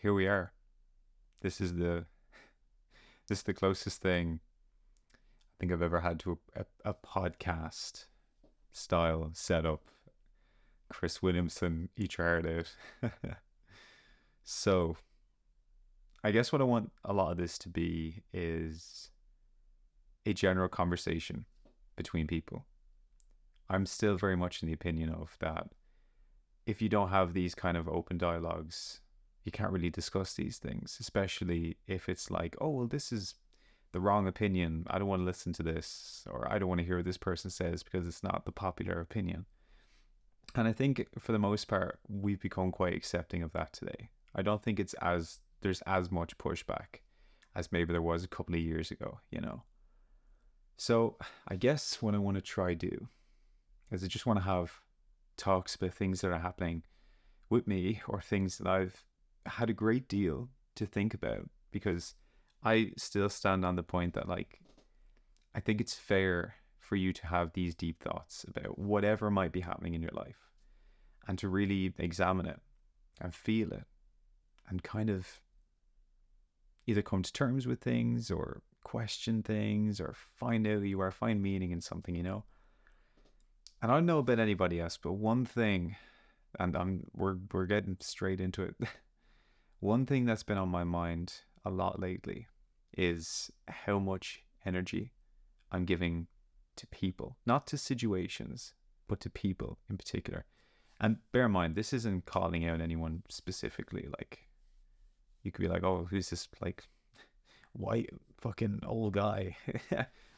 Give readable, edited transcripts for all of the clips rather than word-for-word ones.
here we are. This is the this is the closest thing I think I've ever had to a podcast style setup. Chris Williamson, each heart out. So I guess what I want a lot of this to be is a general conversation between people. I'm still very much in the opinion of that if you don't have these kind of open dialogues, you can't really discuss these things, especially if it's like, oh, well, this is the wrong opinion. I don't want to listen to this, or I don't want to hear what this person says because it's not the popular opinion. And I think for the most part, we've become quite accepting of that today. I don't think there's as much pushback as maybe there was a couple of years ago, you know. So I guess what I want to try do is I just want to have talks about things that are happening with me or things that I've had a great deal to think about, because I still stand on the point that, like, I think it's fair for you to have these deep thoughts about whatever might be happening in your life and to really examine it and feel it and kind of either come to terms with things or question things or find out who you are, find meaning in something, you know. And I don't know about anybody else, but one thing, and we're getting straight into it. One thing that's been on my mind a lot lately is how much energy I'm giving to people, not to situations, but to people in particular. And bear in mind, this isn't calling out anyone specifically. Like, you could be like, oh, who's this, like, white fucking old guy?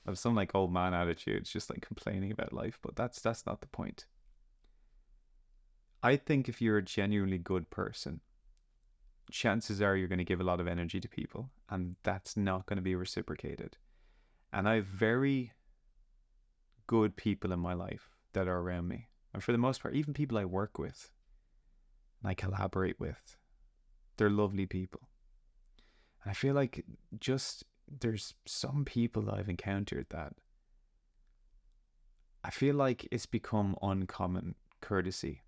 Of some like old man attitude. It's just like complaining about life, but that's not the point. I think if you're a genuinely good person, chances are you're going to give a lot of energy to people, and that's not going to be reciprocated. And I have very good people in my life that are around me, and for the most part, even people I work with and I collaborate with, they're lovely people. And I feel like just there's some people that I've encountered that I feel like it's become uncommon courtesy.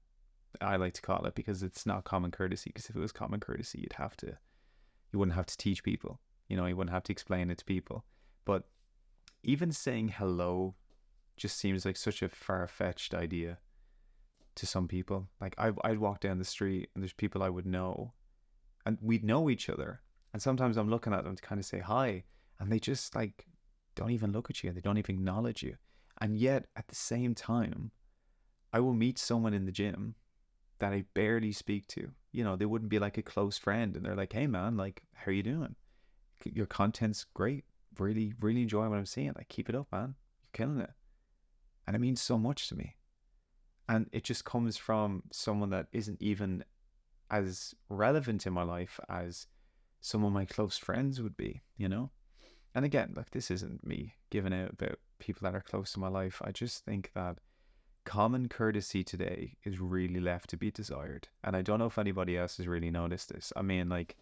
I like to call it, because it's not common courtesy. Because if it was common courtesy, you wouldn't have to teach people. You know, you wouldn't have to explain it to people. But even saying hello just seems like such a far-fetched idea to some people. Like I'd walk down the street and there's people I would know, and we'd know each other. And sometimes I'm looking at them to kind of say hi, and they just like don't even look at you. They don't even acknowledge you. And yet at the same time, I will meet someone in the gym that I barely speak to. You know, they wouldn't be like a close friend, and they're like, hey man, like, how are you doing? Your content's great. Really, really enjoy what I'm seeing. Like, keep it up, man. You're killing it. And it means so much to me. And it just comes from someone that isn't even as relevant in my life as some of my close friends would be, you know? And again, like, this isn't me giving out about people that are close to my life. I just think that common courtesy today is really left to be desired. And I don't know if anybody else has really noticed this. I mean, like,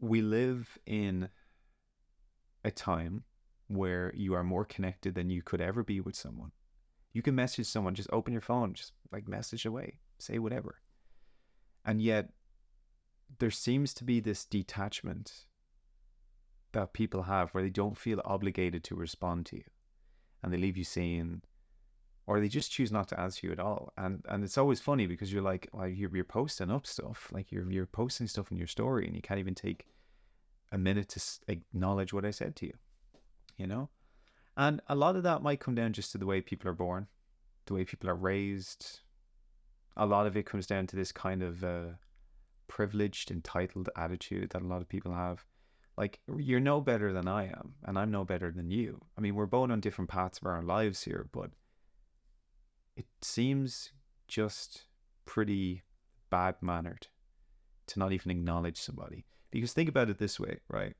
we live in a time where you are more connected than you could ever be with someone. You can message someone, just open your phone, just like message away, say whatever. And yet there seems to be this detachment that people have where they don't feel obligated to respond to you, and they leave you seen, or they just choose not to answer you at all. And it's always funny because you're like, well, you're posting up stuff, like you're posting stuff in your story, and you can't even take a minute to acknowledge what I said to you, you know? And a lot of that might come down just to the way people are born, the way people are raised. A lot of it comes down to this kind of privileged, entitled attitude that a lot of people have. Like, you're no better than I am, and I'm no better than you. I mean, we're both on different paths of our lives here, but it seems just pretty bad-mannered to not even acknowledge somebody. Because think about it this way, right?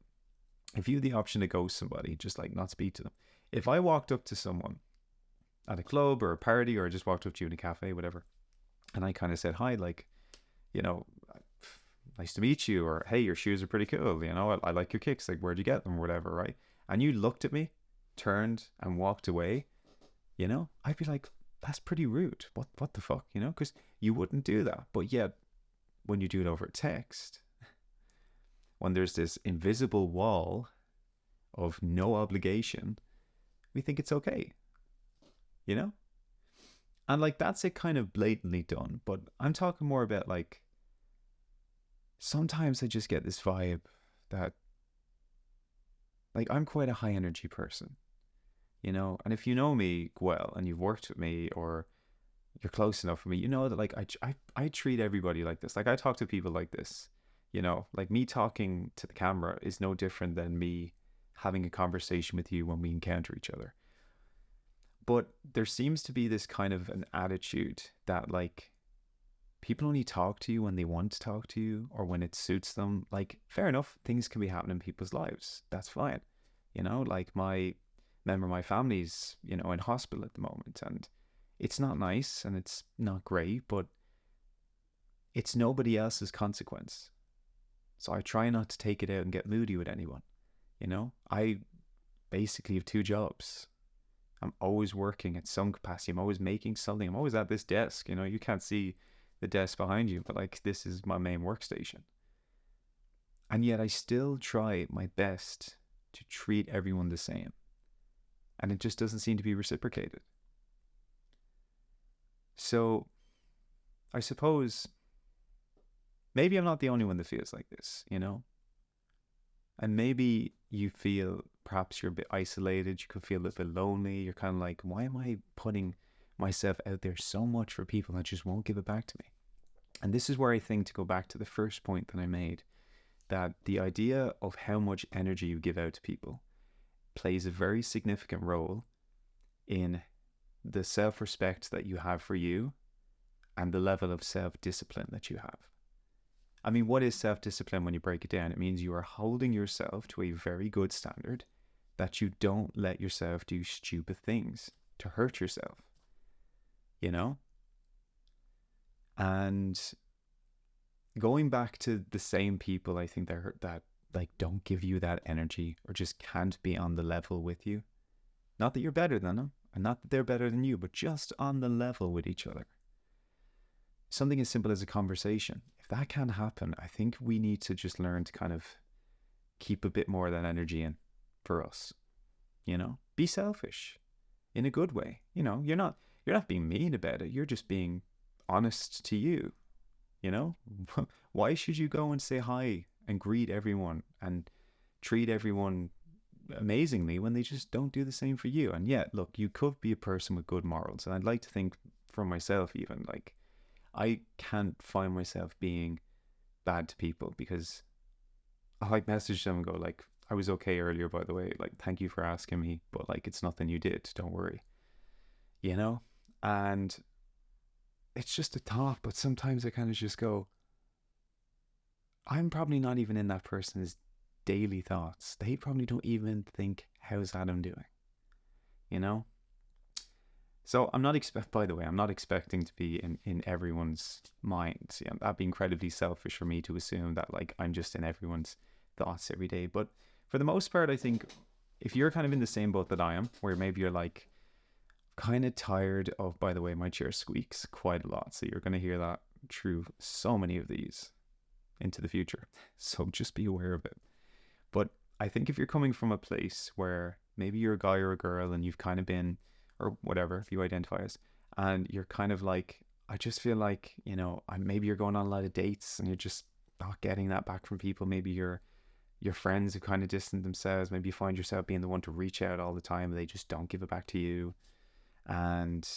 If you had the option to ghost somebody, just like not speak to them. If I walked up to someone at a club or a party, or I just walked up to you in a cafe, whatever, and I kind of said, hi, like, you know, nice to meet you, or hey, your shoes are pretty cool, you know, I like your kicks, like, where'd you get them, or whatever, right? And you looked at me, turned and walked away, you know, I'd be like, that's pretty rude. What the fuck, you know? Because you wouldn't do that. But yet, when you do it over text, when there's this invisible wall of no obligation, we think it's okay, you know? And like that's it kind of blatantly done. But I'm talking more about like sometimes I just get this vibe that like I'm quite a high energy person, you know? And if you know me well and you've worked with me or you're close enough for me, you know that like I treat everybody like this. Like I talk to people like this, you know, like me talking to the camera is no different than me having a conversation with you when we encounter each other. But there seems to be this kind of an attitude that like people only talk to you when they want to talk to you or when it suits them. Like, fair enough, things can be happening in people's lives. That's fine. You know, like my member of my family's, you know, in hospital at the moment and it's not nice and it's not great, but it's nobody else's consequence. So I try not to take it out and get moody with anyone. You know, I basically have two jobs. I'm always working at some capacity. I'm always making something. I'm always at this desk. You know, you can't see the desk behind you, but like this is my main workstation. And yet I still try my best to treat everyone the same. And it just doesn't seem to be reciprocated. So I suppose maybe I'm not the only one that feels like this, you know? And maybe you feel perhaps you're a bit isolated. You could feel a little bit lonely. You're kind of like, why am I putting myself out there so much for people that just won't give it back to me? And this is where I think, to go back to the first point that I made, that the idea of how much energy you give out to people plays a very significant role in the self-respect that you have for you and the level of self-discipline that you have. I mean, what is self-discipline when you break it down? It means you are holding yourself to a very good standard, that you don't let yourself do stupid things to hurt yourself, you know? And going back to the same people, I think that like don't give you that energy or just can't be on the level with you. Not that you're better than them, and not that they're better than you, but just on the level with each other. Something as simple as a conversation. If that can happen, I think we need to just learn to kind of keep a bit more of that energy in for us. You know, be selfish in a good way. You know, you're not being mean about it. You're just being honest to you. You know, why should you go and say hi and greet everyone and treat everyone amazingly when they just don't do the same for you? And yet, look, you could be a person with good morals. And I'd like to think for myself, even like, I can't find myself being bad to people because I like message them and go like, I was okay earlier, by the way, like, thank you for asking me, but like, it's nothing you did, don't worry, you know? And it's just a thought, but sometimes I kind of just go, I'm probably not even in that person's daily thoughts. They probably don't even think, how's Adam doing, you know? So I'm not by the way, I'm not expecting to be in everyone's minds. Yeah, that'd be incredibly selfish for me to assume that like I'm just in everyone's thoughts every day. But for the most part, I think if you're kind of in the same boat that I am, where maybe you're like kind of tired of, by the way, my chair squeaks quite a lot. So you're going to hear that through so many of these into the future. So just be aware of it. But I think if you're coming from a place where maybe you're a guy or a girl and you've kind of been, or whatever, if you identify as, and you're kind of like, I just feel like, you know, maybe you're going on a lot of dates and you're just not getting that back from people. Maybe your friends have kind of distanced themselves. Maybe you find yourself being the one to reach out all the time and they just don't give it back to you. And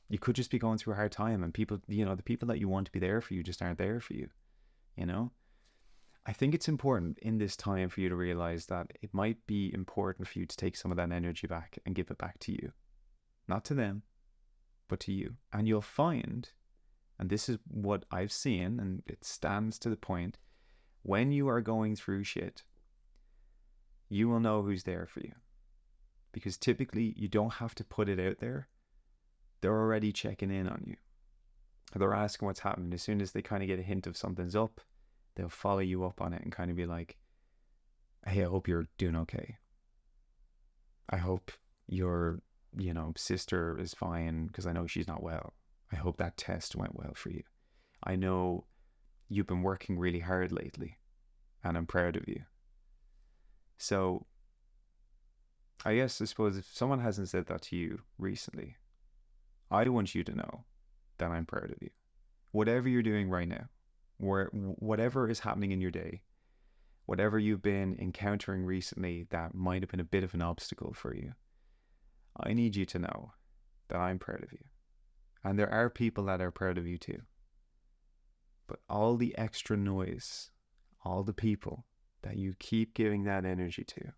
you could just be going through a hard time, and people, you know, the people that you want to be there for you just aren't there for you, you know? I think it's important in this time for you to realize that it might be important for you to take some of that energy back and give it back to you. Not to them, but to you. And you'll find, and this is what I've seen, and it stands to the point, when you are going through shit, you will know who's there for you. Because typically you don't have to put it out there. They're already checking in on you. They're asking what's happening. As soon as they kind of get a hint of something's up, they'll follow you up on it and kind of be like, hey, I hope you're doing okay. I hope your, you know, sister is fine because I know she's not well. I hope that test went well for you. I know you've been working really hard lately. and I'm proud of you. So I suppose if someone hasn't said that to you recently, I want you to know that I'm proud of you. Whatever you're doing right now, whatever is happening in your day, whatever you've been encountering recently that might have been a bit of an obstacle for you, I need you to know that I'm proud of you. And there are people that are proud of you too. But all the extra noise, all the people that you keep giving that energy to,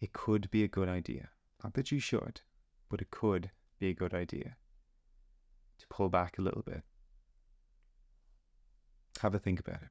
it could be a good idea. Not that you should, but it could be a good idea to pull back a little bit. Have a think about it.